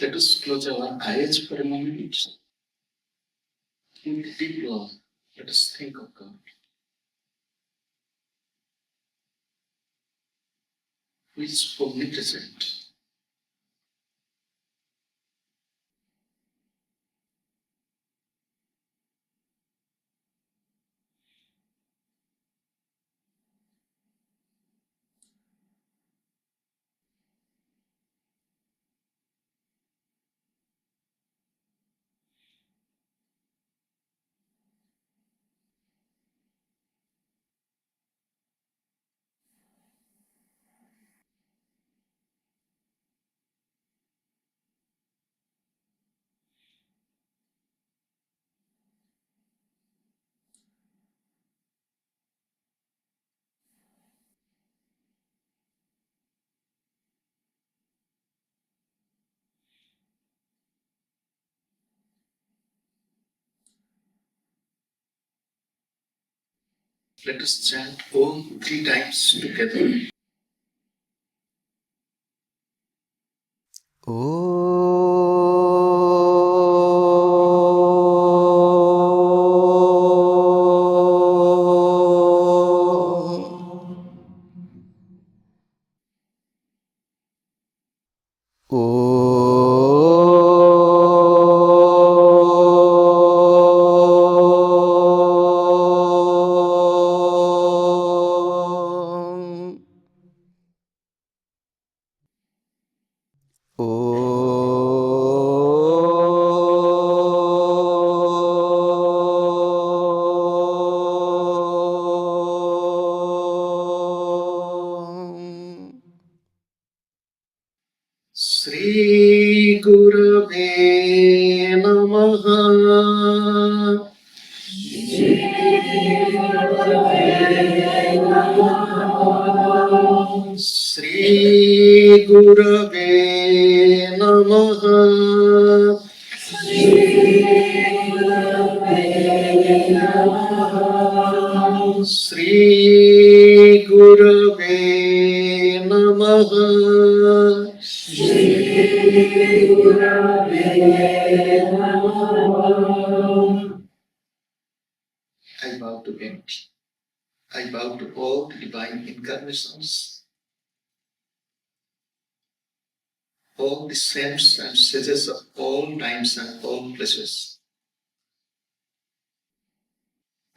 Let us close our eyes for a moment. Think deep love. Let us think of God, who is omnipresent. Let us chant Om 3 times together. Sri Gurave Namaha. Sri Gurave Namaha. Sri Gurave Namaha. I bow to empty. I bow to all the divine incarnations, all the saints and sages of all times and all places.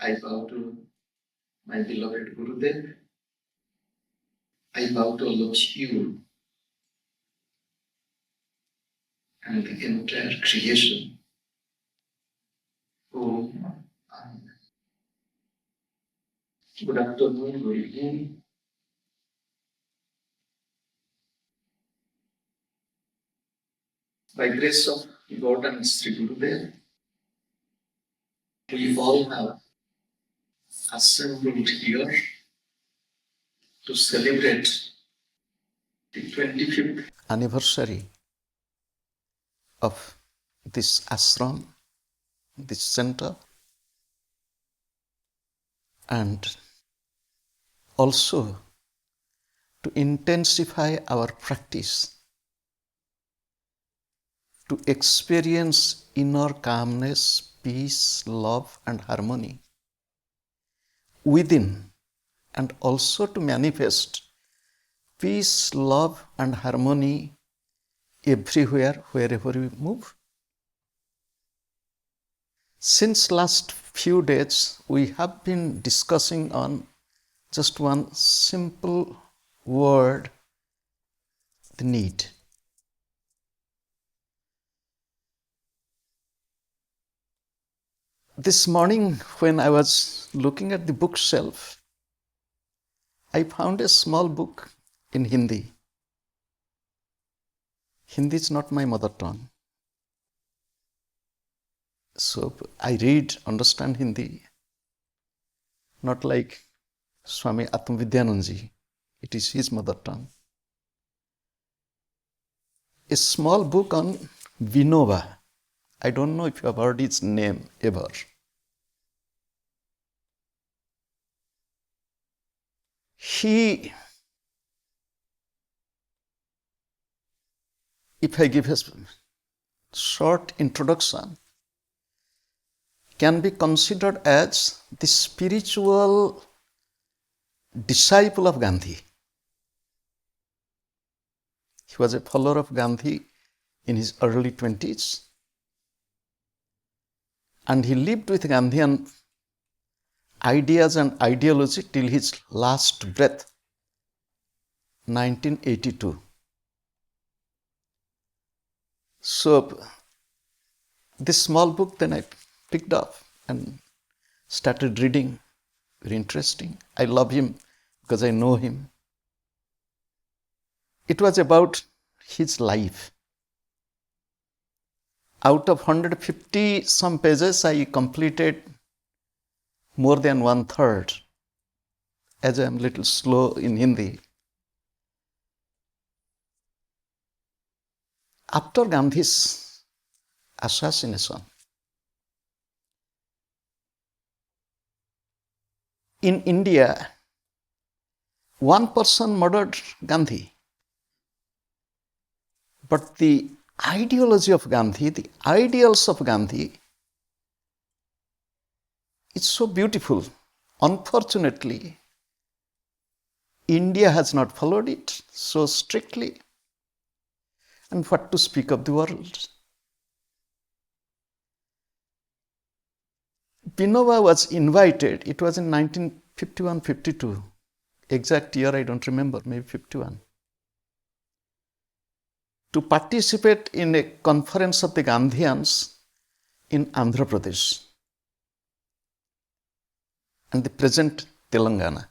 I bow to my beloved Gurudev. I bow to all of you and the entire creation. Om. Amen. Good afternoon, good evening. By grace of God and Sri Gurudev, we all have assembled here to celebrate the 25th anniversary of this ashram, this center, and also to intensify our practice to experience inner calmness, peace, love, and harmony within, and also to manifest peace, love, and harmony everywhere, wherever we move. Since last few days, we have been discussing on just one simple word, the need. This morning, when I was looking at the bookshelf, I found a small book in Hindi. Hindi is not my mother tongue. So I read, understand Hindi, not like Swami Atmavidyananji. It is his mother tongue. A small book on Vinoba. I don't know if you have heard its name ever. He, if I give his short introduction, can be considered as the spiritual disciple of Gandhi. He was a follower of Gandhi in his early 20s, and he lived with Gandhian ideas and ideology till his last breath, 1982. So this small book then I picked up and started reading. Very interesting. I love him because I know him. It was about his life. Out of 150 some pages, I completed more than 1/3, as I am a little slow in Hindi. After Gandhi's assassination, in India, one person murdered Gandhi. But the ideology of Gandhi, the ideals of Gandhi, is so beautiful. Unfortunately, India has not followed it so strictly. And what to speak of the world? Vinoba was invited, it was in 1951-52, exact year I don't remember, maybe 51, to participate in a conference of the Gandhians in Andhra Pradesh and the present Telangana.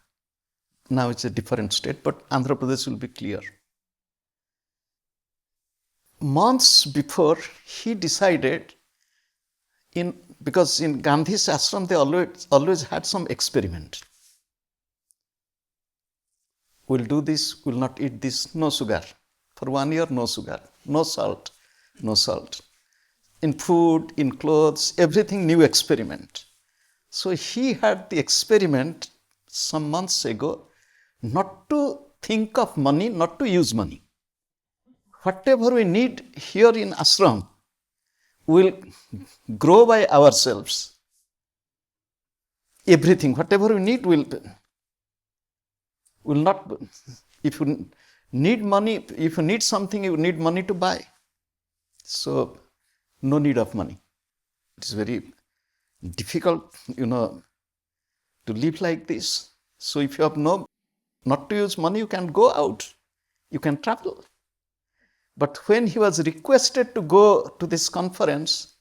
Now it's a different state, but Andhra Pradesh will be clear. Months before, he decided, because in Gandhi's ashram, they always had some experiment. We'll do this, we'll not eat this, no sugar. For 1 year, no sugar, no salt, no salt. In food, in clothes, everything new experiment. So he had the experiment some months ago not to think of money, not to use money. Whatever we need here in ashram will grow by ourselves. Everything, whatever we need will not, if you need money, if you need something, you need money to buy. So, no need of money. It's very difficult, to live like this. So, if you have not to use money, you can go out, you can travel. But when he was requested to go to this conference,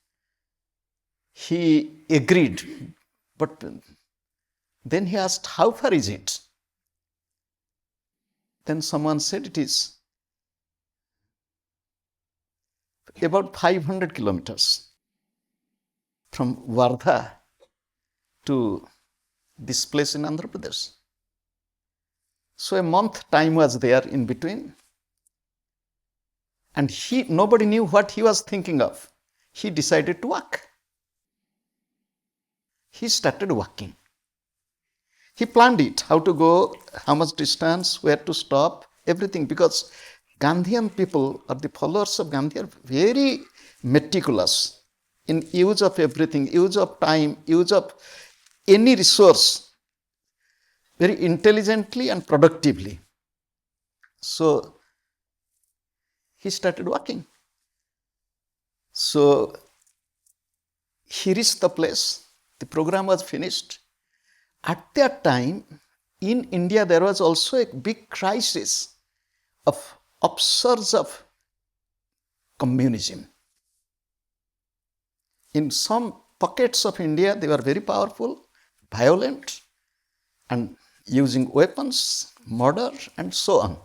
he agreed. But then he asked, how far is it? Then someone said it is about 500 kilometers from Wardha to this place in Andhra Pradesh. So a month time was there in between. And nobody knew what he was thinking of. He decided to walk. He started walking. He planned it, how to go, how much distance, where to stop, everything. Because Gandhian people, or the followers of Gandhi, are very meticulous in use of everything, use of time, use of any resource, very intelligently and productively. So, he started walking. So, he reached the place, the program was finished. At that time, in India, there was also a big crisis of upsurge of communism. In some pockets of India, they were very powerful, violent, and using weapons, murder, and so on.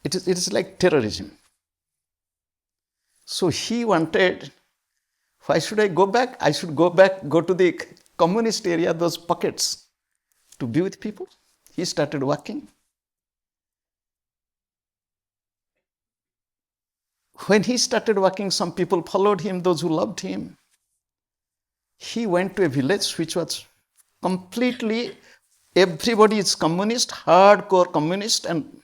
It is like terrorism. So he wanted, why should I go back? I should go to the communist area, those pockets, to be with people. He started walking. When he started walking, some people followed him, those who loved him. He went to a village which was completely, everybody is communist, hardcore communist, and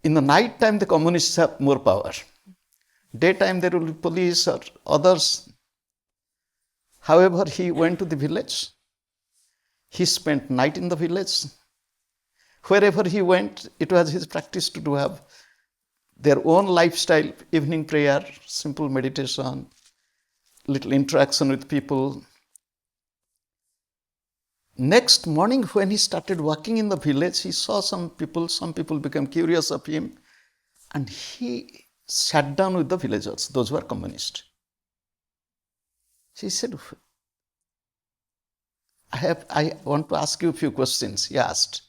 In the night time, the communists have more power. Daytime, there will be police or others. However, he went to the village. He spent night in the village. Wherever he went, it was his practice to have their own lifestyle, evening prayer, simple meditation, little interaction with people. Next morning, when he started walking in the village, he saw some people became curious of him, and he sat down with the villagers, those who are communist. He said, I want to ask you a few questions. He asked,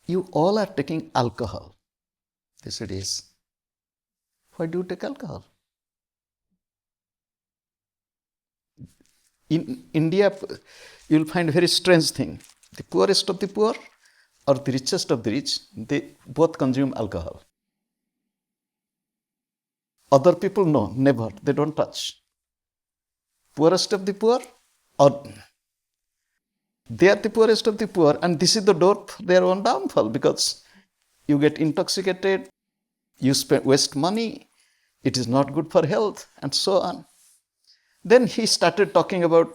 you all are taking alcohol. They said, yes. Why do you take alcohol? In India, you will find a very strange thing. The poorest of the poor or the richest of the rich, they both consume alcohol. Other people, no, never. They don't touch. Poorest of the poor, or they are the poorest of the poor, and this is the door for their own downfall, because you get intoxicated, you waste money, it is not good for health, and so on. Then he started talking about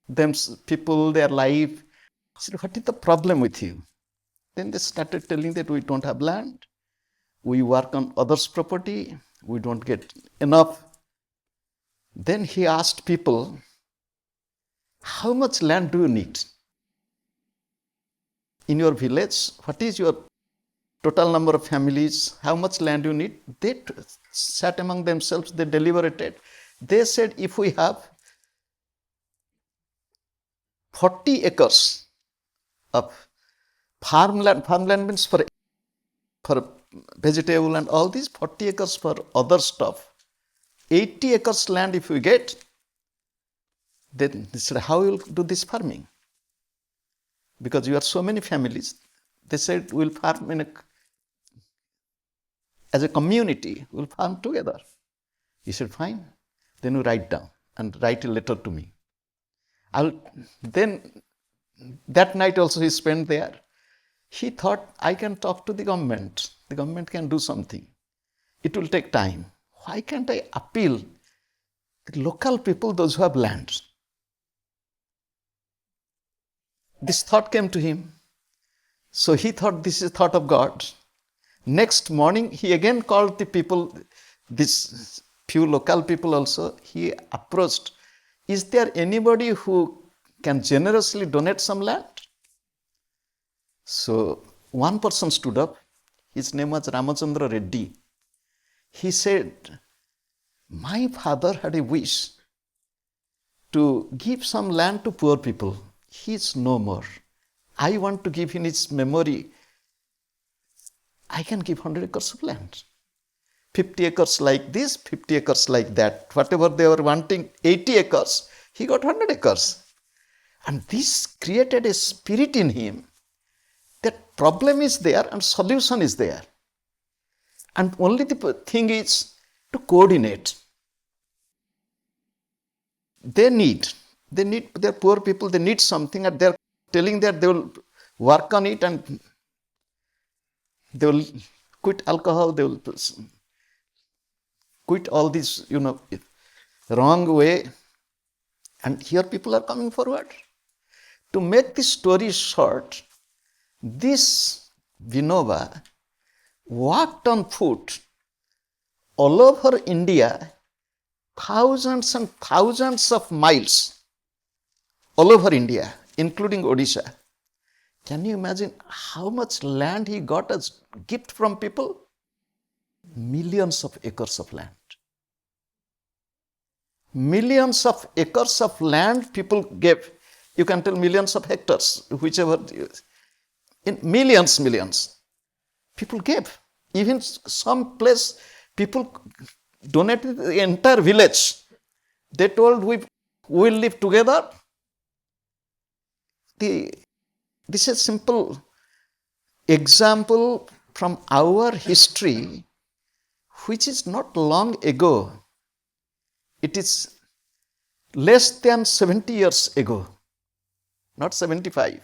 them, people, their life. He said, what is the problem with you? Then they started telling that we don't have land, we work on others' property, we don't get enough. Then he asked people, how much land do you need? In your village, what is your total number of families? How much land you need? They sat among themselves, they deliberated. They said, if we have 40 acres of farmland means for vegetable and all these, 40 acres for other stuff, 80 acres land if we get, then they said, how will do this farming? Because you are so many families. They said, we'll farm as a community, we'll farm together. He said, fine. Then you write down and write a letter to me. Then that night also he spent there. He thought, I can talk to the government. The government can do something. It will take time. Why can't I appeal the local people, those who have land? This thought came to him. So he thought, this is thought of God. Next morning, he again called the people, this few local people also. He approached, is there anybody who can generously donate some land? So one person stood up. His name was Ramachandra Reddy. He said, my father had a wish to give some land to poor people. He is no more. I want to give in his memory. I can give 100 acres of land. 50 acres like this, 50 acres like that. Whatever they were wanting, 80 acres, he got 100 acres. And this created a spirit in him that problem is there and solution is there. And only the thing is to coordinate. They're poor people, they need something, and they're telling that they will work on it and they will quit alcohol, they will quit all this, wrong way. And here people are coming forward. To make this story short, this Vinoba walked on foot all over India, thousands and thousands of miles all over India, including Odisha. Can you imagine how much land he got as gift from people? Millions of acres of land. Millions of acres of land people gave. You can tell millions of hectares, whichever. In millions. People gave. Even some place, people donated the entire village. They told, we will live together. This is a simple example from our history, which is not long ago. It is less than 70 years ago, not 75.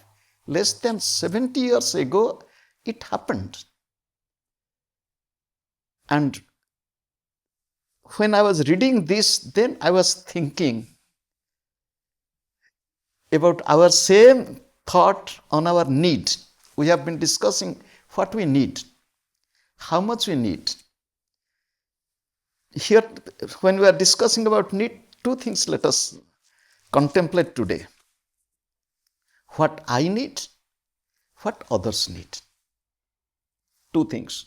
Less than 70 years ago, it happened. And when I was reading this, then I was thinking about our same thought on our need. We have been discussing what we need, how much we need. Here, when we are discussing about need, two things let us contemplate today. What I need, what others need. Two things.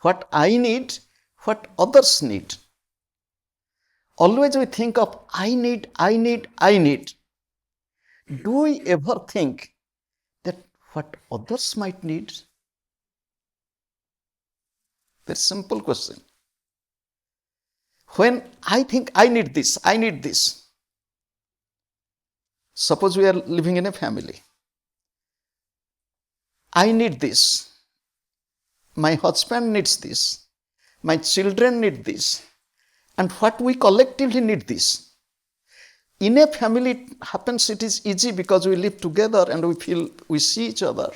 What I need, what others need. Always we think of I need, I need, I need. Do we ever think that what others might need? Very simple question. When I think I need this, I need this. Suppose we are living in a family. I need this. My husband needs this. My children need this. And what we collectively need this. In a family, it happens, it is easy because we live together and we see each other.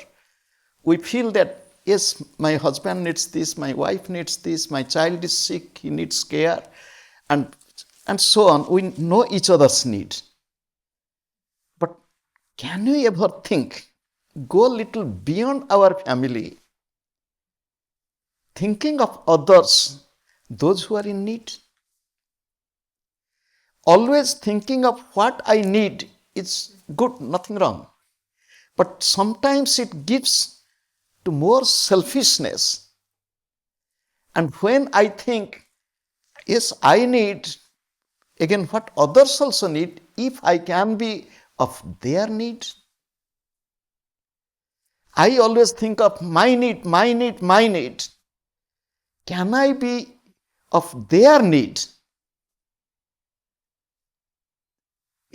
We feel that, yes, my husband needs this, my wife needs this, my child is sick, he needs care, and so on. We know each other's need. But can we ever think, go a little beyond our family, thinking of others, those who are in need? Always thinking of what I need is good, nothing wrong. But sometimes it gives to more selfishness. And when I think, yes, I need, again, what others also need, if I can be of their need. I always think of my need, my need, my need. Can I be of their need?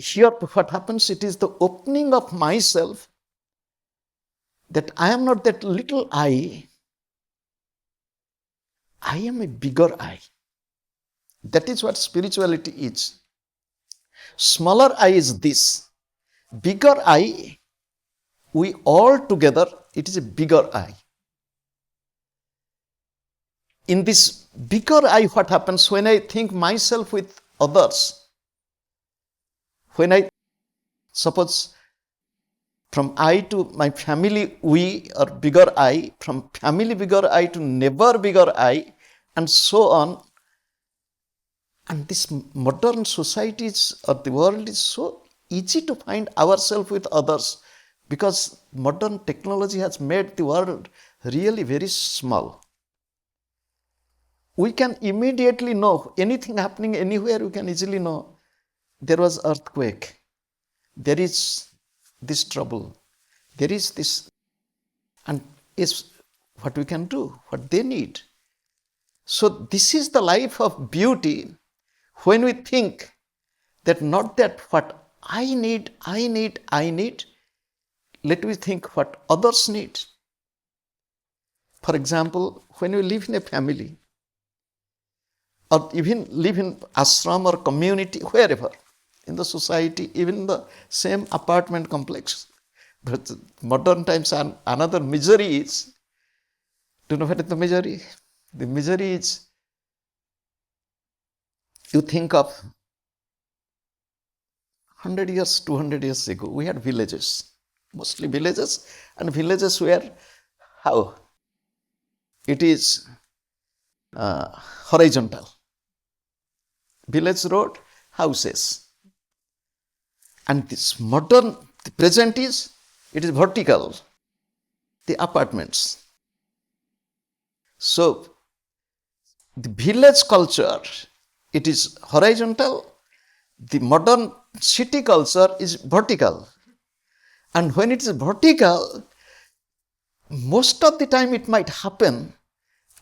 Here, what happens, it is the opening of myself, that I am not that little I am a bigger I. That is what spirituality is. Smaller I is this. Bigger I, we all together, it is a bigger I. In this bigger I, what happens when I think myself with others? When I, suppose, from I to my family, we are bigger I, from family bigger I to neighbor bigger I, and so on. And this modern societies or the world is so easy to find ourselves with others because modern technology has made the world really very small. We can immediately know anything happening anywhere, we can easily know there was earthquake, there is this trouble, there is this, and is what we can do, what they need. So this is the life of beauty when we think that not that what I need, let me think what others need. For example, when we live in a family, or even live in ashram or community, wherever, in the society, even in the same apartment complex. But modern times, another misery is, do you know what is the misery? The misery is, you think of 100 years, 200 years ago, we had villages, mostly villages, and villages were how? It is horizontal. Village road, houses. And this modern, the present is, it is vertical, the apartments. So, the village culture, it is horizontal. The modern city culture is vertical. And when it is vertical, most of the time it might happen,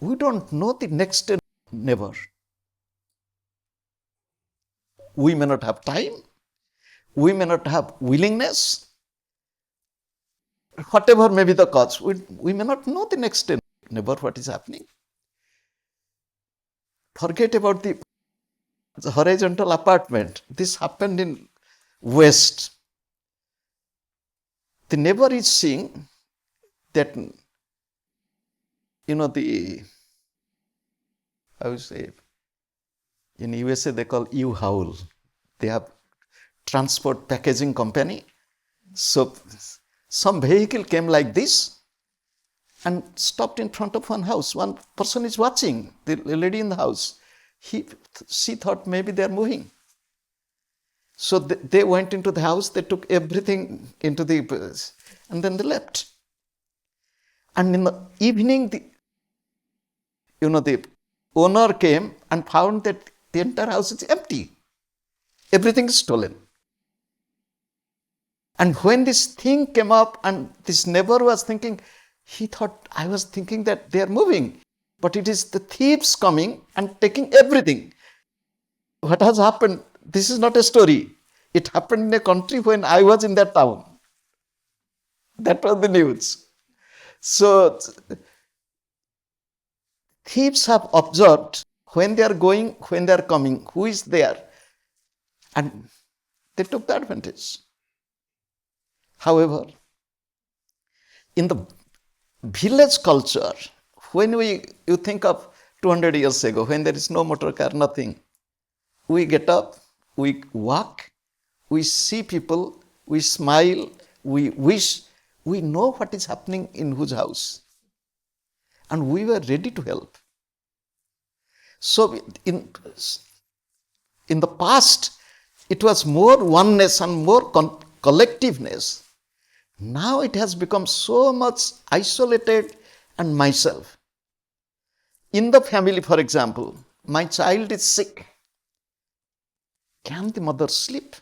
we don't know the next neighbor. We may not have time, we may not have willingness, whatever may be the cause, we may not know the next neighbor, what is happening. Forget about the horizontal apartment. This happened in West. The neighbor is seeing that, the I would say, in USA they call U-Haul. They have transport packaging company. So some vehicle came like this and stopped in front of one house. One person is watching, the lady in the house. She thought maybe they are moving. So they went into the house, they took everything into the, and then they left. And in the evening, the owner came and found that the entire house is empty. Everything is stolen. And when this thing came up and this neighbor was thinking, he thought, I was thinking that they are moving, but it is the thieves coming and taking everything. What has happened? This is not a story. It happened in a country when I was in that town. That was the news. So thieves have observed when they are going, when they are coming, who is there, and they took the advantage. However, in the village culture, when you think of 200 years ago, when there is no motor car, nothing, we get up, we walk, we see people, we smile, we wish, we know what is happening in whose house. And we were ready to help. So in the past, it was more oneness and more collectiveness. Now it has become so much isolated and myself. In the family, for example, my child is sick. Can the mother sleep?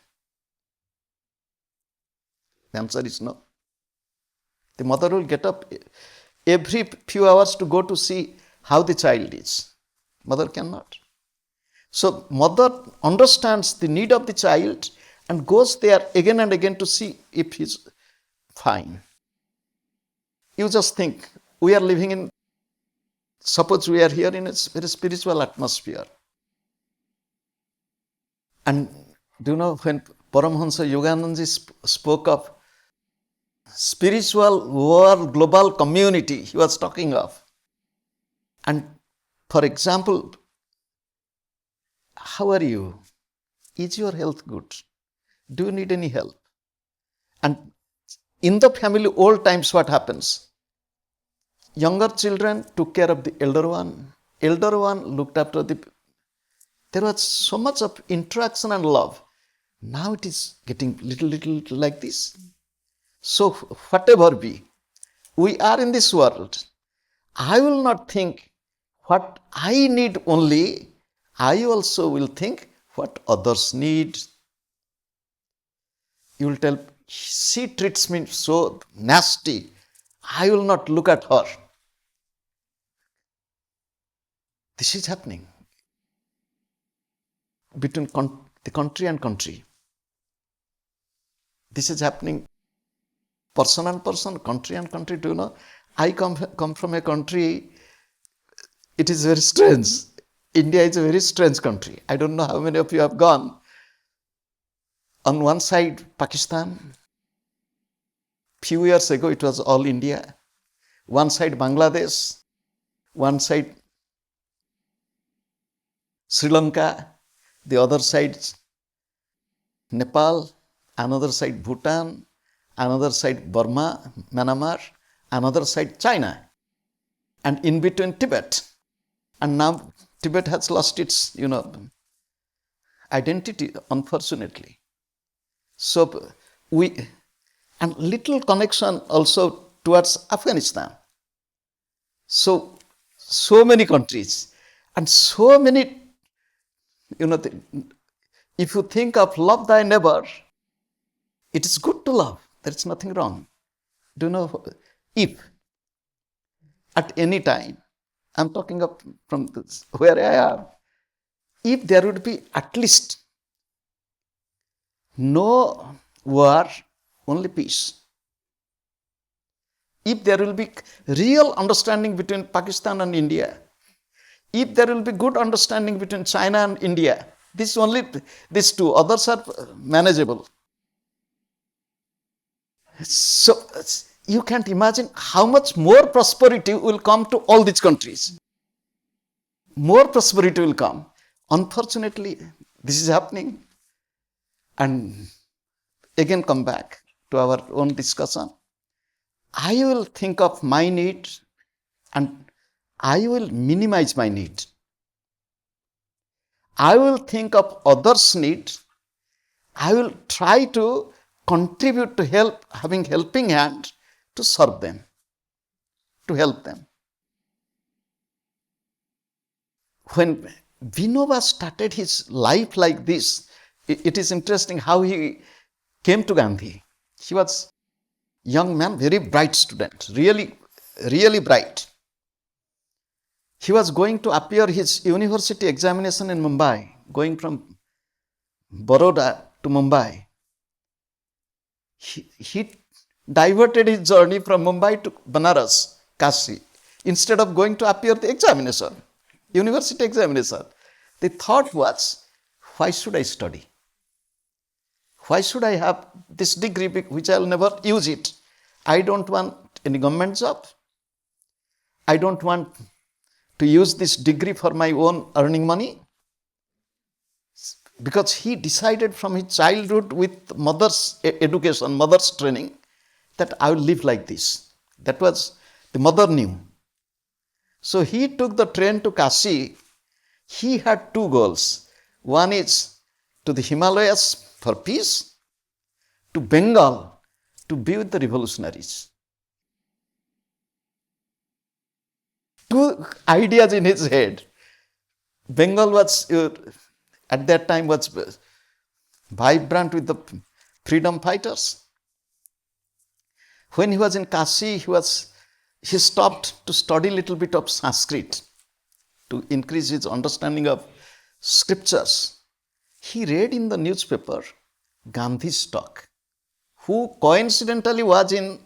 The answer is no. The mother will get up every few hours to go to see how the child is. Mother cannot. So mother understands the need of the child and goes there again and again to see if he's fine. You just think, we are living in, suppose we are here in a very spiritual atmosphere. And do you know, when Paramhansa Yoganandaji spoke of spiritual world, global community, he was talking of. And for example, how are you? Is your health good? Do you need any help? And in the family, old times, what happens? Younger children took care of the elder one. Elder one looked after the... There was so much of interaction and love. Now it is getting little like this. So whatever be, we are in this world. I will not think what I need only. I also will think what others need. You will tell, she treats me so nasty. I will not look at her. This is happening between the country and country. This is happening person and person, country and country. Do you know? I come from a country, it is very strange. India is a very strange country. I don't know how many of you have gone. On one side, Pakistan. Few years ago, it was all India. One side, Bangladesh. One side, Sri Lanka. The other side, Nepal. Another side, Bhutan. Another side, Burma, Myanmar. Another side, China. And in between, Tibet. And now Tibet has lost its, identity, unfortunately. So and little connection also towards Afghanistan. So many countries and so many, if you think of love thy neighbor, it is good to love. There is nothing wrong. Do you know, if at any time, I'm talking of from where I am, if there would be at least no war, only peace. If there will be real understanding between Pakistan and India, if there will be good understanding between China and India, these two, others are manageable. So you can't imagine how much more prosperity will come to all these countries. more prosperity will come. Unfortunately, this is happening. And again, come back to our own discussion. I will think of my need and I will minimize my need. I will think of others' need. I will try to contribute to help, having helping hand to serve them, to help them. When Vinoba started his life like this, it is interesting how he came to Gandhi. He was a young man, very bright student, really, really bright. He was going to appear his university examination in Mumbai, going from Baroda to Mumbai. He diverted his journey from Mumbai to Banaras, Kashi, instead of going to appear the examination, university examination. The thought was, why should I study? Why should I have this degree which I will never use it? I don't want any government job. I don't want to use this degree for my own earning money. Because he decided from his childhood with mother's education, mother's training, that I will live like this. That was, the mother knew. So he took the train to Kashi. He had two goals. One is to the Himalayas for peace, to Bengal to be with the revolutionaries. Two ideas in his head. Bengal was, at that time, was vibrant with the freedom fighters. When he was in Kashi, he stopped to study a little bit of Sanskrit to increase his understanding of scriptures. He read in the newspaper Gandhi's talk, who coincidentally was in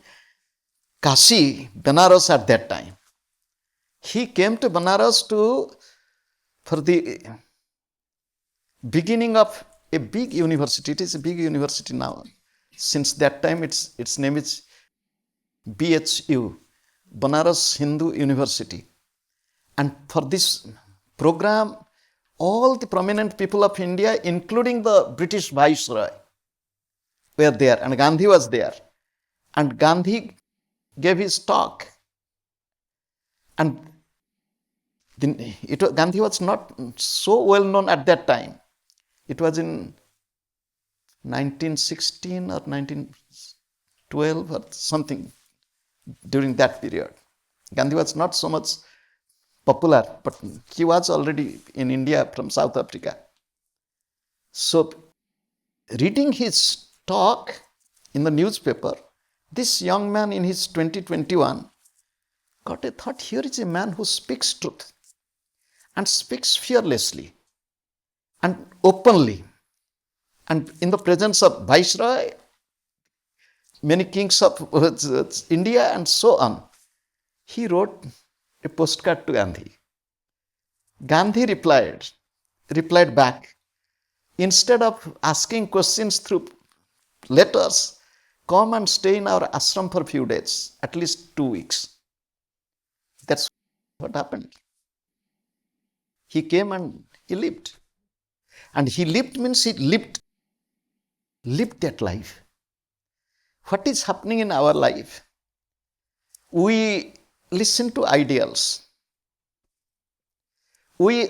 Kashi, Benares at that time. He came to Benares for the beginning of a big university. It is a big university now. Since that time, its name is BHU, Banaras Hindu University. And for this program, all the prominent people of India, including the British Viceroy, were there, and Gandhi was there. And Gandhi gave his talk. And Gandhi was not so well known at that time. It was in 1916 or 1912 or something during that period. Gandhi was not so much popular, but he was already in India from South Africa. So, reading his talk in the newspaper, this young man in his 2021 got a thought, here is a man who speaks truth and speaks fearlessly and openly, and in the presence of Viceroy, many kings of India and so on. He wrote a postcard to Gandhi. Gandhi replied back, instead of asking questions through letters, come and stay in our ashram for a few days, at least 2 weeks. That's what happened. He came and he lived. And he lived means he lived that life. What is happening in our life? We listen to ideals. We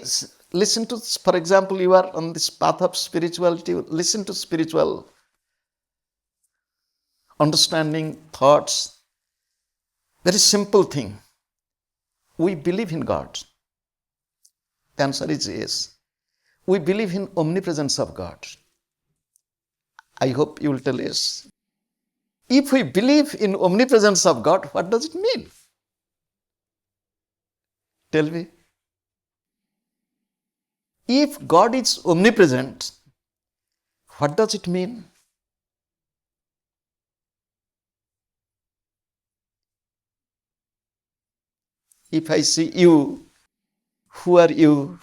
listen to, for example, you are on this path of spirituality, listen to spiritual understanding, thoughts. Very simple thing. We believe in God. The answer is yes. We believe in omnipresence of God. I hope you will tell yes. If we believe in omnipresence of God, what does it mean? Tell me. If God is omnipresent, what does it mean? If I see you, who are you?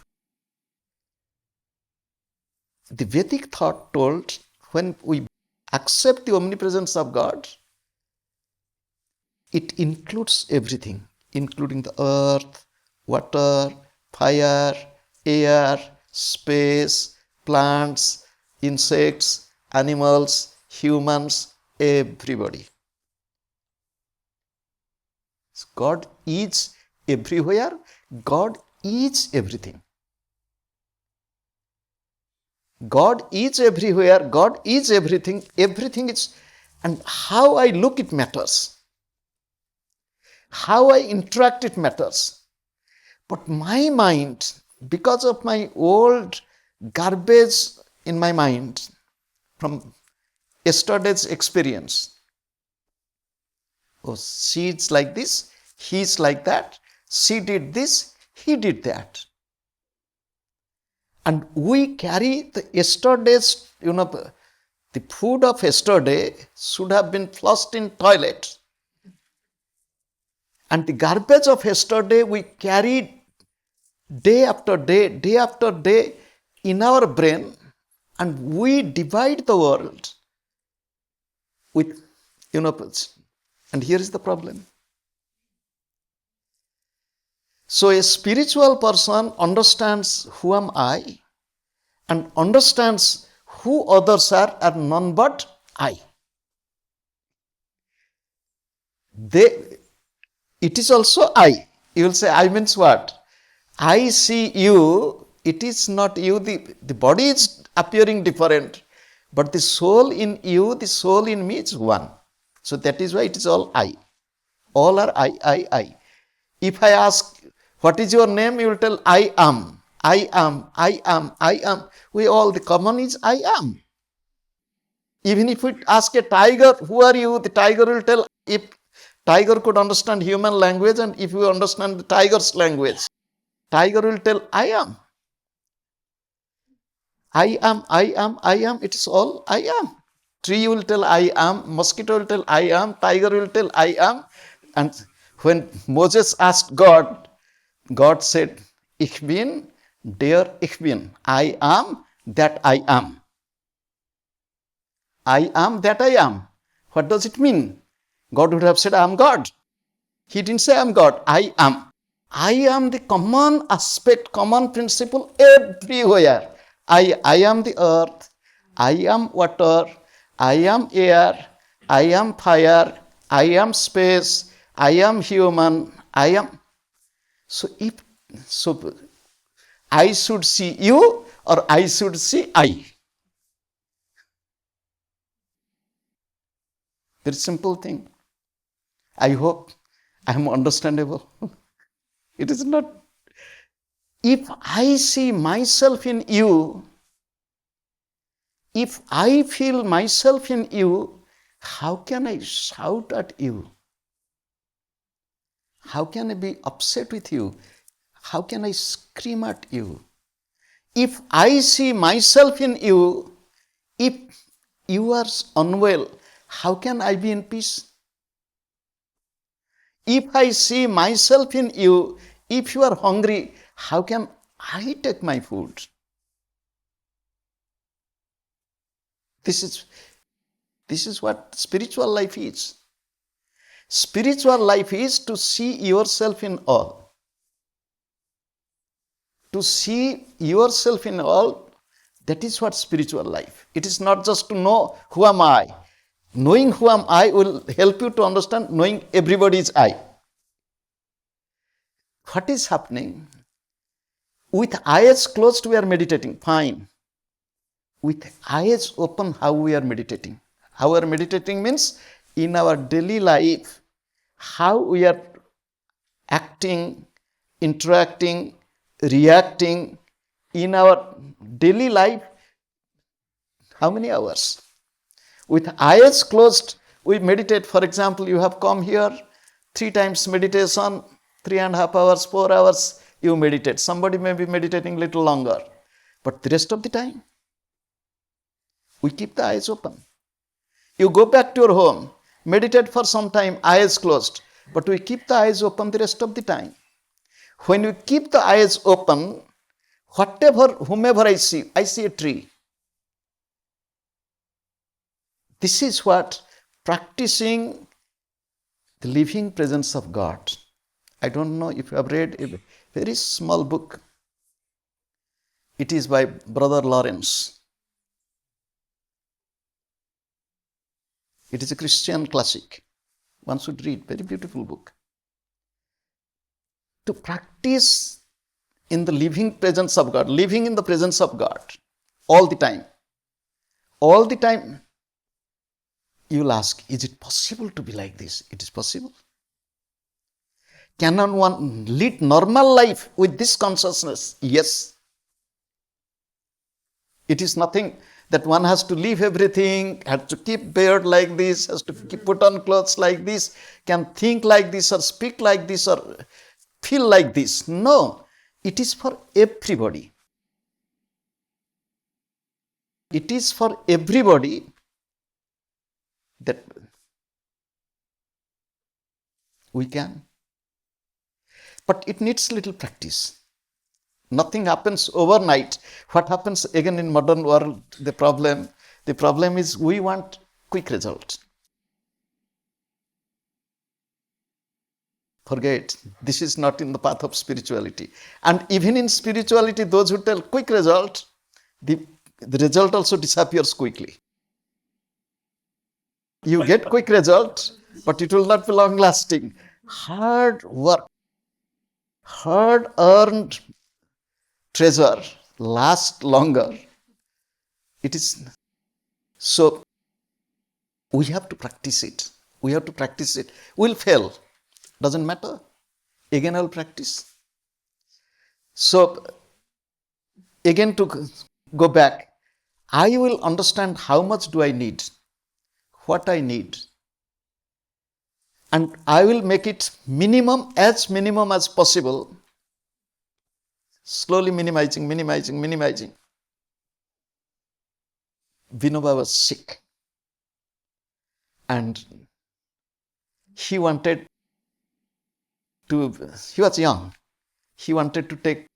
The Vedic thought told, when we accept the omnipresence of God, it includes everything, including the earth, water, fire, air, space, plants, insects, animals, humans, everybody. God is everywhere. God is everything. God is everywhere. God is everything. Everything is, and how I look it matters. How I interact it matters. But my mind, because of my old garbage in my mind from yesterday's experience, oh, she's like this, he's like that, she did this, he did that. And we carry the yesterday's, the food of yesterday should have been flushed in toilet. And the garbage of yesterday we carried day after day in our brain, and we divide the world with, and here is the problem. So a spiritual person understands who am I and understands who others are none but I. It is also I. You will say, I means what? I see you, it is not you, the body is appearing different, but the soul in you, the soul in me is one. So that is why it is all I. All are I. If I ask, what is your name? You will tell, I am. I am. We all, the common is I am. Even if we ask a tiger, who are you? The tiger will tell, if tiger could understand human language and if you understand the tiger's language, tiger will tell, I am. I am. It is all I am. Tree will tell, I am. Mosquito will tell, I am. Tiger will tell, I am. And when Moses asked God, God said, Ich bin, der ich bin. I am that I am. I am that I am. What does it mean? God would have said, I am God. He didn't say I am God. I am. I am the common aspect, common principle everywhere. I am the earth. I am water. I am air. I am fire. I am space. I am human. I am. So I should see you or I should see I. Very simple thing. I hope I am understandable. It is not. If I see myself in you, if I feel myself in you, how can I shout at you? How can I be upset with you? How can I scream at you? If I see myself in you, if you are unwell, how can I be in peace? If I see myself in you, if you are hungry, how can I take my food? This is what spiritual life is. Spiritual life is to see yourself in all. To see yourself in all, that is what spiritual life. It is not just to know who am I. Knowing who am I will help you to understand knowing everybody is I. What is happening? With eyes closed, we are meditating. Fine. With eyes open, how we are meditating? How we are meditating means in our daily life, how we are acting, interacting, reacting in our daily life. How many hours? With eyes closed, we meditate. For example, you have come here, 3 times meditation, 3.5 hours, 4 hours, you meditate. Somebody may be meditating a little longer. But the rest of the time, we keep the eyes open. You go back to your home, meditate for some time, eyes closed. But we keep the eyes open the rest of the time. When we keep the eyes open, whomever I see a tree. This is what practicing the living presence of God. I don't know if you have read a very small book. It is by Brother Lawrence. It is a Christian classic. One should read. Very beautiful book. To practice in the living presence of God, living in the presence of God all the time. All the time, you will ask, is it possible to be like this? It is possible. Can one lead normal life with this consciousness? Yes. It is nothing that one has to leave everything, has to keep beard like this, has to put on clothes like this, can think like this or speak like this or feel like this. No, it is for everybody. It is for everybody that we can. But it needs little practice. Nothing happens overnight. What happens again in modern world, the problem is we want quick result. Forget, this is not in the path of spirituality. And even in spirituality, those who tell quick result, the result also disappears quickly. You get quick result, but it will not be long lasting. Hard work, hard earned treasure lasts longer. It is so we have to practice it. We have to practice it. We'll fail. Doesn't matter. Again, I'll practice. So, again to go back, I will understand how much do I need, what I need. And I will make it minimum as possible. Slowly minimizing. Vinoba was sick. And he was young. He wanted to take,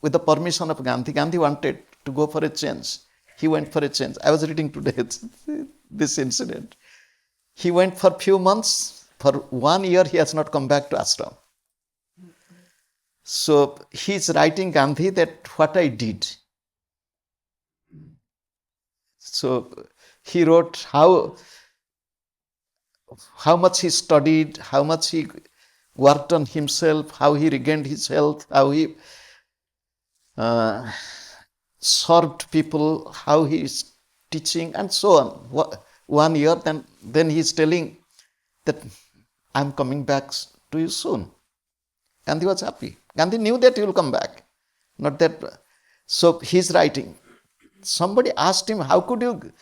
with the permission of Gandhi wanted to go for a change. He went for a change. I was reading today this incident. He went for few months. For 1 year, he has not come back to ashram. So he's writing Gandhi that what I did. So he wrote how much he studied, how much he worked on himself, how he regained his health, how he served people, how he is teaching, and so on. 1 year, then he is telling that I'm coming back to you soon. Gandhi was happy. Gandhi knew that he will come back. Not that. So he's writing. Somebody asked him, how could you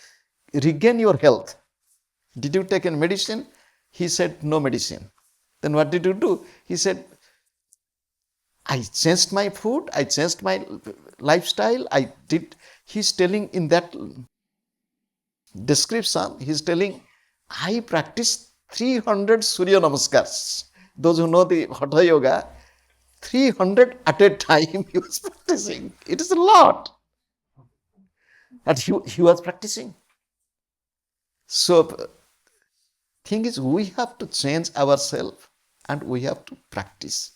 regain your health? Did you take any medicine? He said, no medicine. Then what did you do? He said, I changed my food, I changed my lifestyle, he's telling in that description, he's telling, I practiced 300 Surya Namaskars. Those who know the Hatha Yoga, 300 at a time he was practicing. It is a lot. And he was practicing. So, thing is, we have to change ourselves and we have to practice.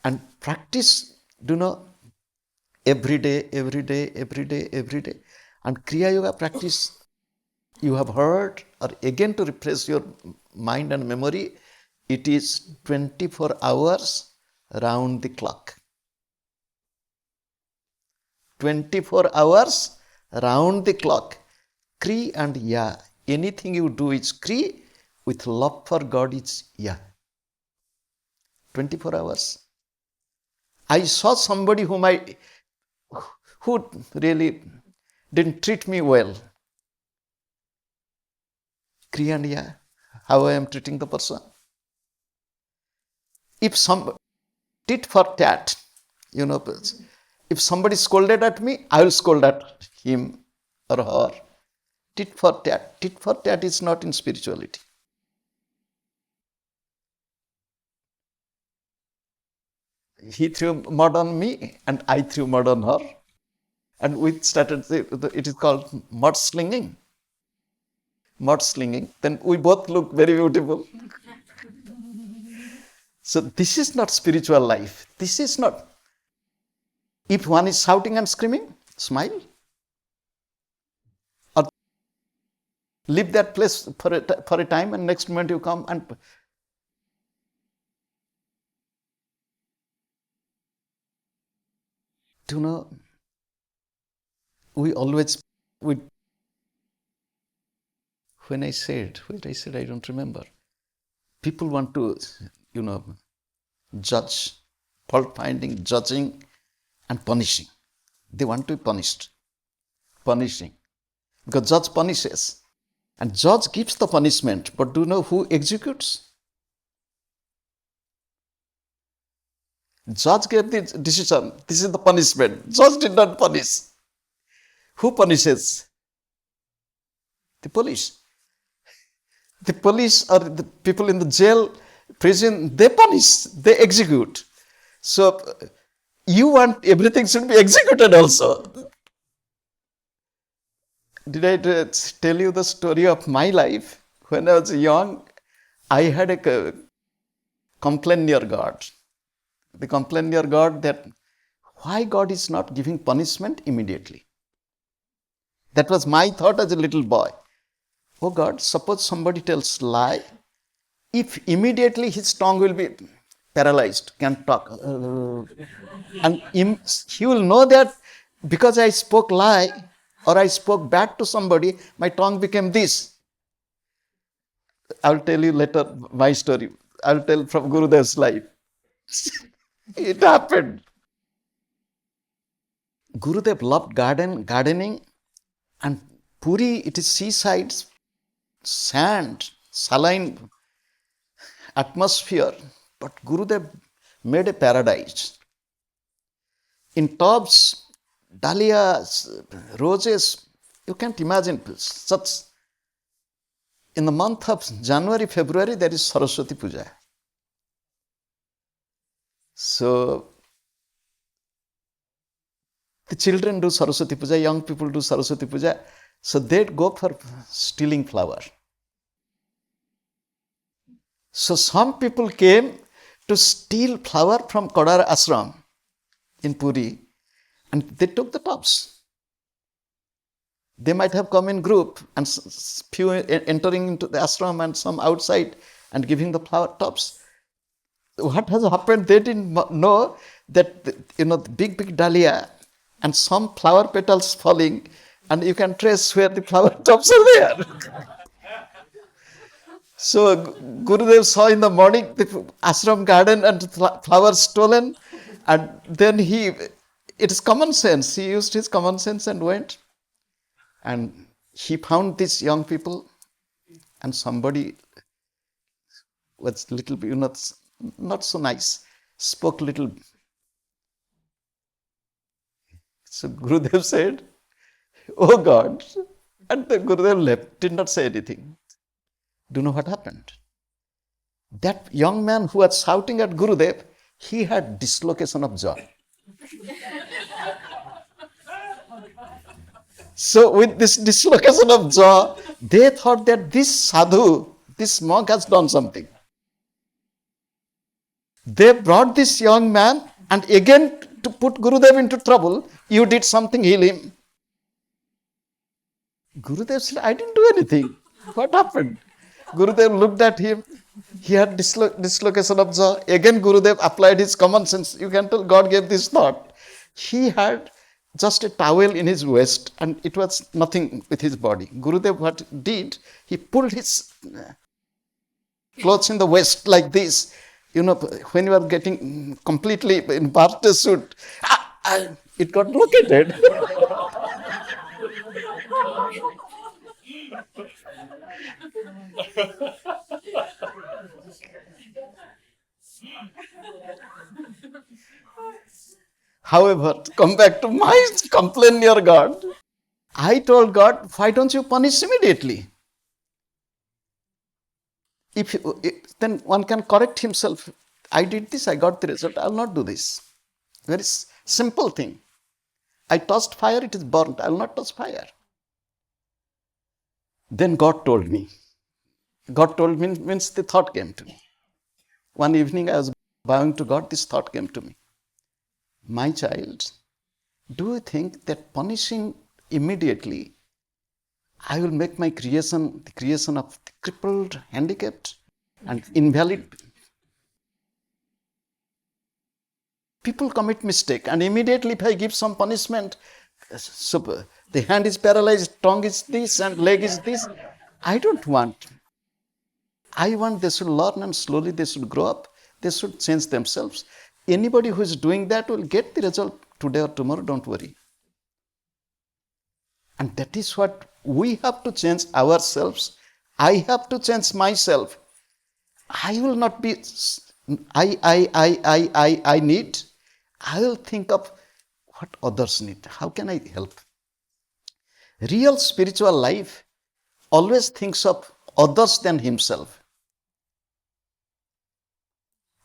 And practice, every day. And Kriya Yoga practice, you have heard, or again to refresh your mind and memory, it is 24 hours round the clock. 24 hours round the clock. Kri and Ya. Anything you do is Kri, with love for God is Ya. 24 hours. I saw somebody who really didn't treat me well. Kriya and Ya. How I am treating the person. If some tit for tat, if somebody scolded at me, I will scold at him or her. Tit for tat. Tit for tat is not in spirituality. He threw mud on me and I threw mud on her. And we started, it is called mud slinging. Mud slinging. Then we both look very beautiful. So this is not spiritual life. This is not. If one is shouting and screaming, smile. Or leave that place for a time, and next moment you come and. Do you know, we always, when I said, I don't remember. People want to, judge, fault finding, judging, and punishing. They want to be punished. Punishing. Because judge punishes. And judge gives the punishment. But do you know who executes? Judge gave the decision. This is the punishment. Judge did not punish. Who punishes? The police. The police or the people in the jail, prison, they punish, they execute. So you want everything should be executed also. Did I tell you the story of my life? When I was young, I had a complaint near God. The complaint near God that why God is not giving punishment immediately. That was my thought as a little boy. Oh God, suppose somebody tells lie, if immediately his tongue will be paralyzed, can't talk, and he will know that because I spoke lie or I spoke bad to somebody, my tongue became this. I'll tell you later my story. I'll tell from Gurudev's life. It happened. Gurudev loved gardening, and Puri, it is seaside, sand, saline atmosphere, but Gurudev made a paradise. In tubs, dahlias, roses, you can't imagine such. In the month of January, February, there is Saraswati Puja. So, the children do Saraswati Puja, young people do Saraswati Puja, so they'd go for stealing flower. So some people came to steal flower from Kodar Ashram in Puri, and they took the tubs. They might have come in group, and few entering into the ashram and some outside and giving the flower tubs. What has happened? They didn't know that the big dahlia and some flower petals falling, and you can trace where the flower tubs are there. So Gurudev saw in the morning the ashram garden and flowers stolen, and then it is common sense. He used his common sense and went, and he found these young people, and somebody was little not so nice, spoke little. So Gurudev said, "Oh God," and the Gurudev left, did not say anything. Do you know what happened? That young man who was shouting at Gurudev, he had dislocation of jaw. So with this dislocation of jaw, they thought that this sadhu, this monk has done something. They brought this young man, and again to put Gurudev into trouble, you did something, heal him. Gurudev said, I didn't do anything. What happened? Gurudev looked at him. He had dislocation of jaw. Again, Gurudev applied his common sense. You can tell God gave this thought. He had just a towel in his waist, and it was nothing with his body. Gurudev what did, he pulled his clothes in the waist like this. When you are getting completely in birthday suit, it got located. However, to come back to my complaint near God, I told God, why don't you punish immediately? Then one can correct himself. I did this, I got the result, I will not do this. Very simple thing. I touched fire, it is burnt, I will not touch fire. Then God told me. God told me means the thought came to me. One evening I was Bowing to God, this thought came to me. My child, do you think that punishing immediately, I will make my creation, the creation of the crippled, handicapped, and invalid? People commit mistake, and immediately if I give some punishment, so the hand is paralyzed, tongue is this, and leg is this. I don't want. I want they should learn, and slowly they should grow up. They should change themselves. Anybody who is doing that will get the result today or tomorrow, don't worry. And that is what we have to change ourselves. I have to change myself. I will not be, I need. I will think of what others need. How can I help? Real spiritual life always thinks of others than himself.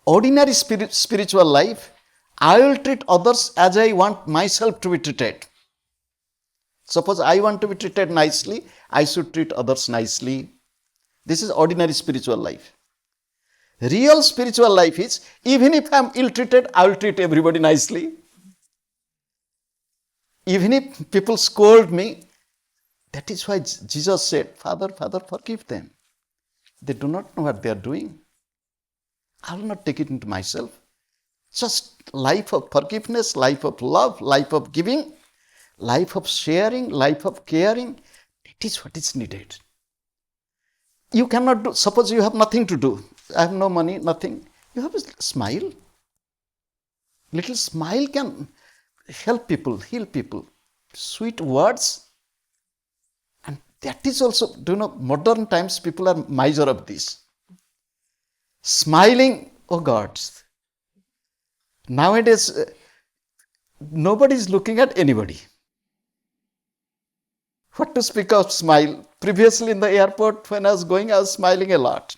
Ordinary spiritual life, I will treat others as I want myself to be treated. Suppose I want to be treated nicely, I should treat others nicely. This is ordinary spiritual life. Real spiritual life is, even if I am ill-treated, I will treat everybody nicely. Even if people scold me, that is why Jesus said, Father, Father, forgive them. They do not know what they are doing. I will not take it into myself. Just life of forgiveness, life of love, life of giving, life of sharing, life of caring. That is what is needed. You cannot do, suppose you have nothing to do. I have no money, nothing. You have a smile. Little smile can help people, heal people. Sweet words. And that is also, do you know, modern times people are miser of this. Smiling, oh God. Nowadays, nobody is looking at anybody. What to speak of smile? Previously in the airport, when I was going, I was smiling a lot.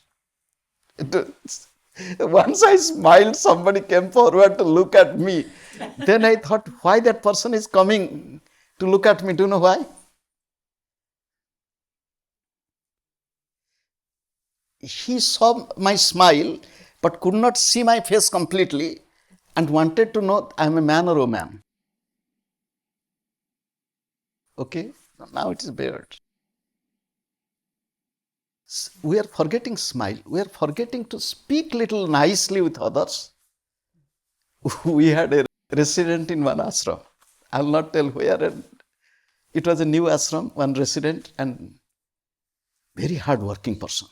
Once I smiled, somebody came forward to look at me. Then I thought, why that person is coming to look at me? Do you know why? He saw my smile, but could not see my face completely and wanted to know I am a man or a woman. Okay, now it is beard. We are forgetting smile. We are forgetting to speak little nicely with others. We had a resident in one ashram. I will not tell where. And it was a new ashram, one resident, and very hard-working person.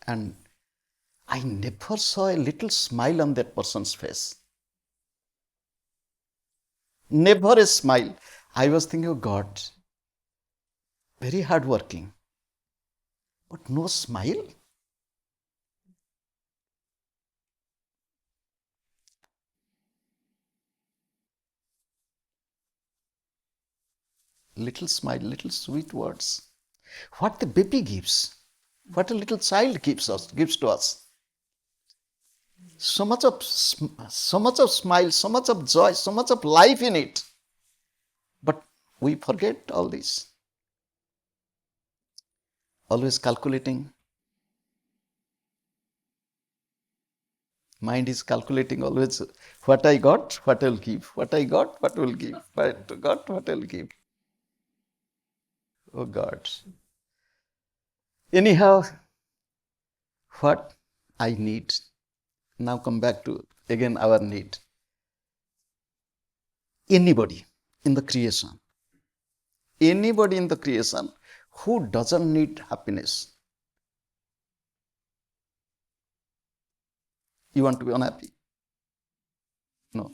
And I never saw a little smile on that person's face. Never a smile. I was thinking, oh God, very hard-working, but no smile. Little smile, little sweet words. What the baby gives, what a little child gives to us. So much of smile, so much of joy, so much of life in it. But we forget all this. Always calculating. Mind is calculating always what I got, what I will give. What I got, what I will give. What I got, what I will give. Oh God. Anyhow, what I need. Now come back to again our need. Anybody in the creation who doesn't need happiness. You want to be unhappy? No.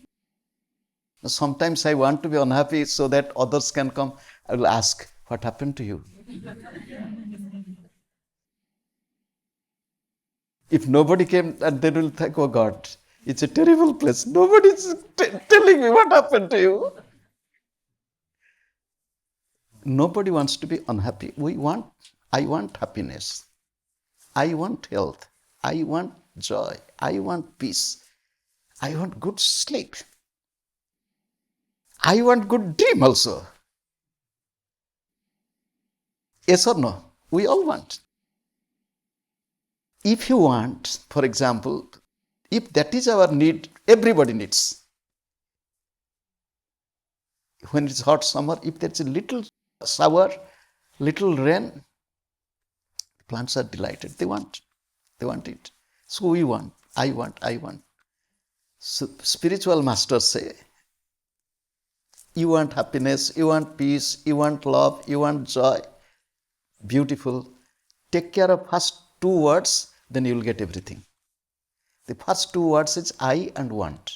Sometimes I want to be unhappy so that others can come. I will ask, what happened to you? If nobody came, and they will think, oh God, it's a terrible place. Nobody is telling me what happened to you. Nobody wants to be unhappy. I want happiness. I want health. I want joy. I want peace. I want good sleep. I want good dream also. Yes or no? We all want. If you want, for example, If that is our need, everybody needs. When it's hot summer, if there's a little shower, little rain, plants are delighted. They want it. So we want, I want. So spiritual masters say, you want happiness, you want peace, you want love, you want joy. Beautiful. Take care of first two words, then you will get everything. The first two words is I and want.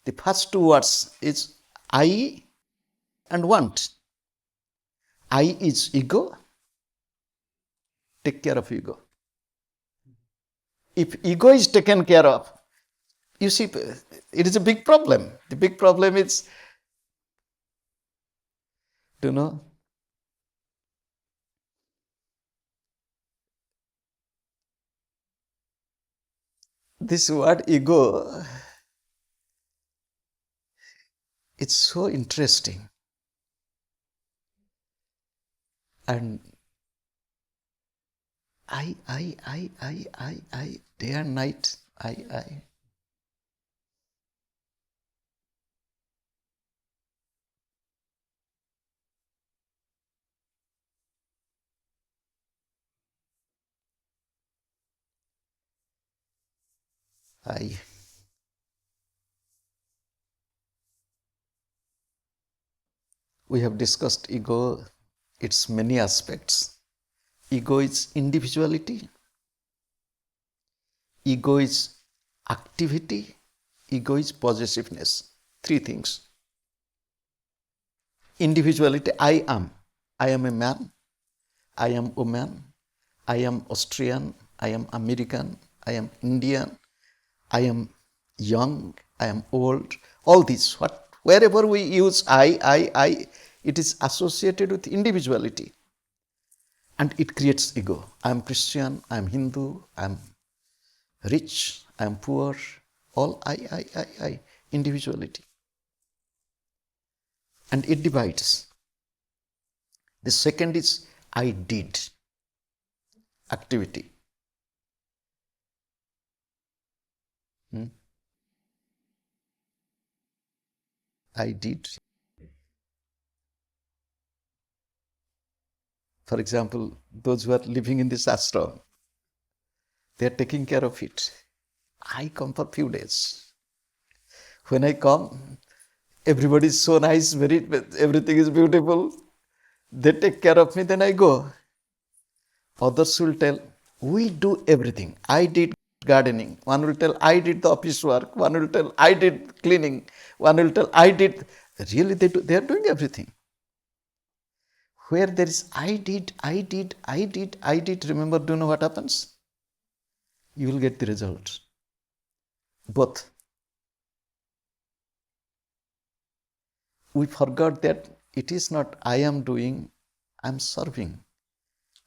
The first two words is I and want. I is ego. Take care of ego. If ego is taken care of, you see, it is a big problem. The big problem is, this word ego, it's so interesting. And I, day and night, I. We have discussed ego, its many aspects. Ego is individuality. Ego is activity. Ego is possessiveness. Three things. Individuality, I am. I am a man. I am a woman. I am Austrian. I am American. I am Indian. I am young. I am old. All these, wherever we use I, it is associated with individuality. And it creates ego. I am Christian. I am Hindu. I am rich. I am poor. All I. Individuality. And it divides. The second is I did. Activity. I did. For example, those who are living in this ashram, they are taking care of it. I come for few days. When I come, everybody is so nice, everything is beautiful. They take care of me, then I go. Others will tell, we do everything. I did gardening. One will tell, I did the office work. One will tell, I did cleaning. One will tell, I did. Really, they are doing everything. Where there is I did, remember, do you know what happens? You will get the result. Both. We forgot that it is not I am doing, I am serving.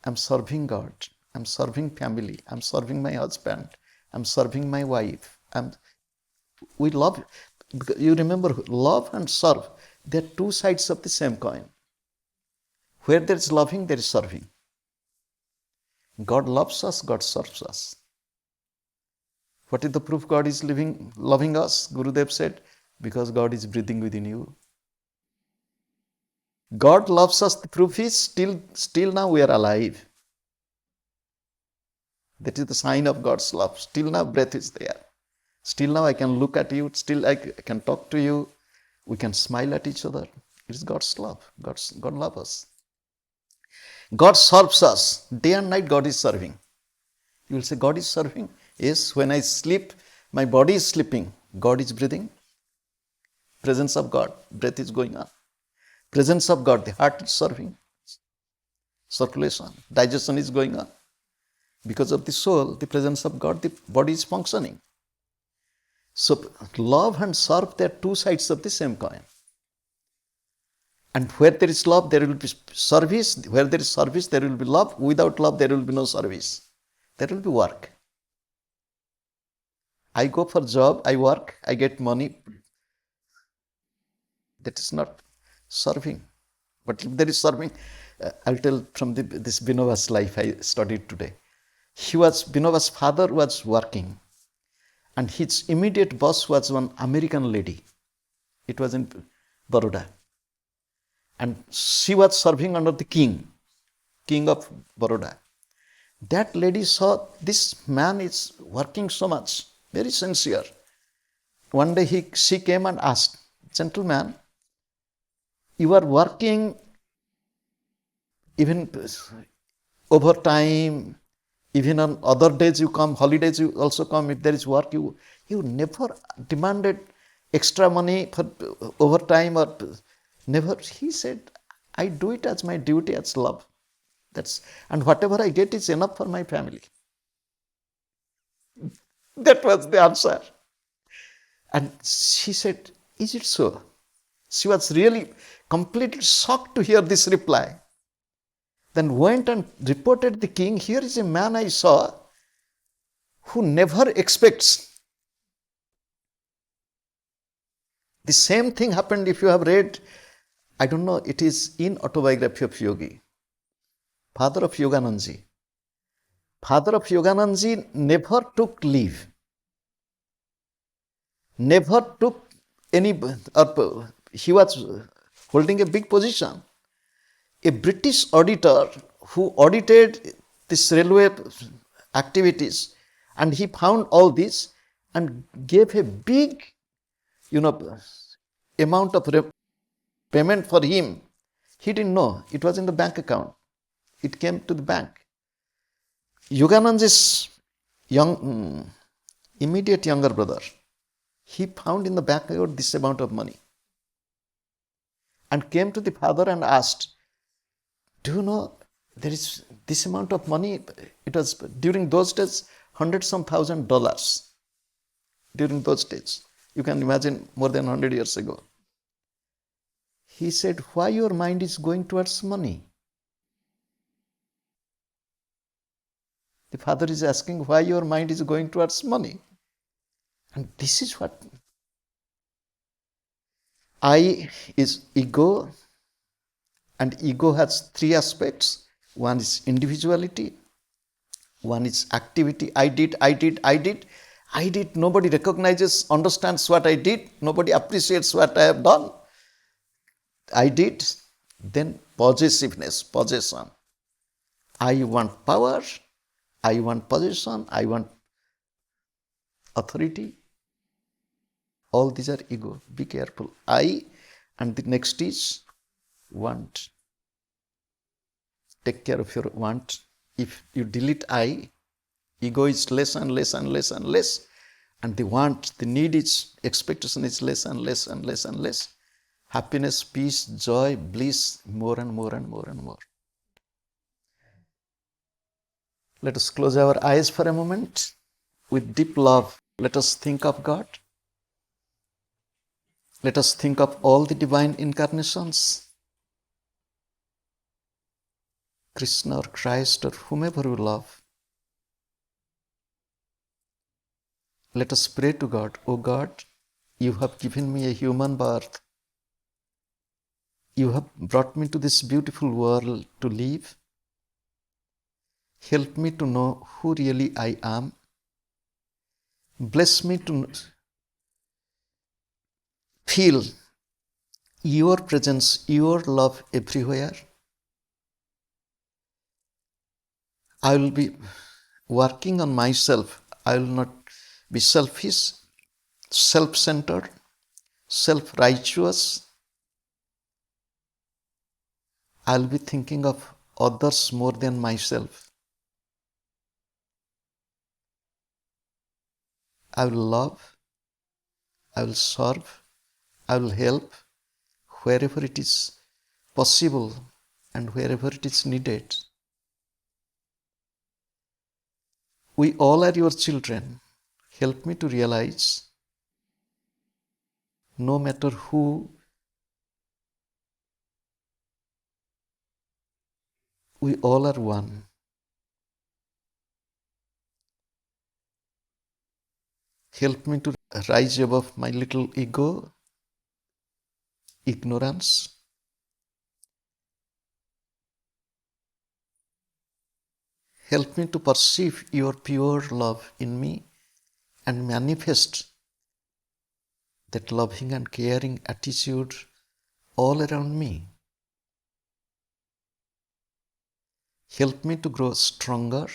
I am serving God. I am serving family. I am serving my husband. I am serving my wife. We love, you remember, love and serve, they are two sides of the same coin. Where there is loving, there is serving. God loves us, God serves us. What is the proof God is loving us? Gurudev said, because God is breathing within you. God loves us, the proof is still now we are alive. That is the sign of God's love. Still now breath is there. Still now I can look at you. Still I can talk to you. We can smile at each other. It is God's love. God loves us. God serves us. Day and night God is serving. You will say, God is serving. Yes, when I sleep, my body is sleeping. God is breathing. Presence of God. Breath is going on. Presence of God. The heart is serving. Circulation. Digestion is going on. Because of the soul, the presence of God, the body is functioning. So, love and serve, they are two sides of the same coin. And where there is love, there will be service. Where there is service, there will be love. Without love, there will be no service. There will be work. I go for job, I work, I get money. That is not serving. But if there is serving, I'll tell from this Vinova's life I studied today. Vinoba's father was working, and his immediate boss was one American lady. It was in Baroda. And she was serving under the king of Baroda. That lady saw this man is working so much, very sincere. One day she came and asked, "Gentleman, you are working even overtime, even on other days you come, holidays you also come, if there is work, you never demanded extra money for overtime or never." He said, "I do it as my duty, as love. And whatever I get is enough for my family." That was the answer. And she said, "Is it so?" She was really completely shocked to hear this reply. Then went and reported the king, "Here is a man I saw who never expects." The same thing happened if you have read, I don't know, it is in Autobiography of Yogi, father of Yoganandji. Father of Yoganandji never took leave, never took any, he was holding a big position. A British auditor who audited this railway activities, and he found all this and gave a big, amount of payment for him. He didn't know. It was in the bank account. It came to the bank. Yoganandji's immediate younger brother, he found in the bank account this amount of money and came to the father and asked, "Do you know there is this amount of money?" It was during those days hundreds of $1,000 during those days. You can imagine more than 100 years ago. He said, "Why your mind is going towards money?" The father is asking why your mind is going towards money. And this is what I is ego, and ego has three aspects. One is individuality, one is activity. I did. Nobody recognizes, understands what I did. Nobody appreciates what I have done. I did. Then possessiveness, possession. I want power, I want possession, I want authority. All these are ego. Be careful. I, and the next is want. Take care of your want. If you delete I, ego is less and less and less and less. And the want, the need is, expectation is less and less and less and less. Happiness, peace, joy, bliss, more and more and more and more. Let us close our eyes for a moment. With deep love, let us think of God. Let us think of all the divine incarnations, Krishna or Christ or whomever we love. Let us pray to God, "O God, you have given me a human birth. You have brought me to this beautiful world to live. Help me to know who really I am. Bless me to feel your presence, your love everywhere. I will be working on myself. I will not be selfish, self-centered, self-righteous. I will be thinking of others more than myself. I will love, I will serve, I will help wherever it is possible and wherever it is needed. We all are your children. Help me to realize, no matter who, we all are one. Help me to rise above my little ego, ignorance. Help me to perceive your pure love in me and manifest that loving and caring attitude all around me. Help me to grow stronger,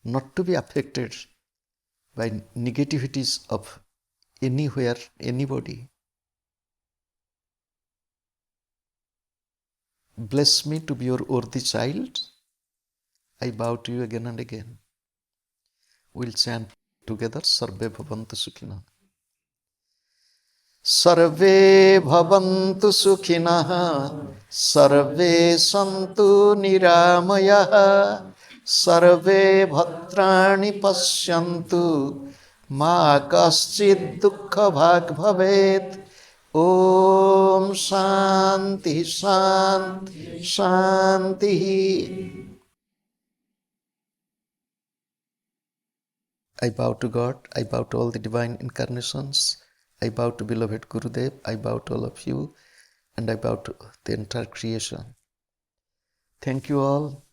not to be affected by negativities of anywhere, anybody. Bless me to be your worthy child. I bow to you again and again. We'll chant together, Sarve Bhavantu Sukhina. Sarve Bhavantu Sukhina, Sarve Santu Niramaya, Sarve Bhadrani Pashyantu, Ma Kaschid Dukkha Bhag Bhavet. Om Shanti Shanti Shanti. I bow to God, I bow to all the divine incarnations, I bow to beloved Gurudev, I bow to all of you, and I bow to the entire creation. Thank you all.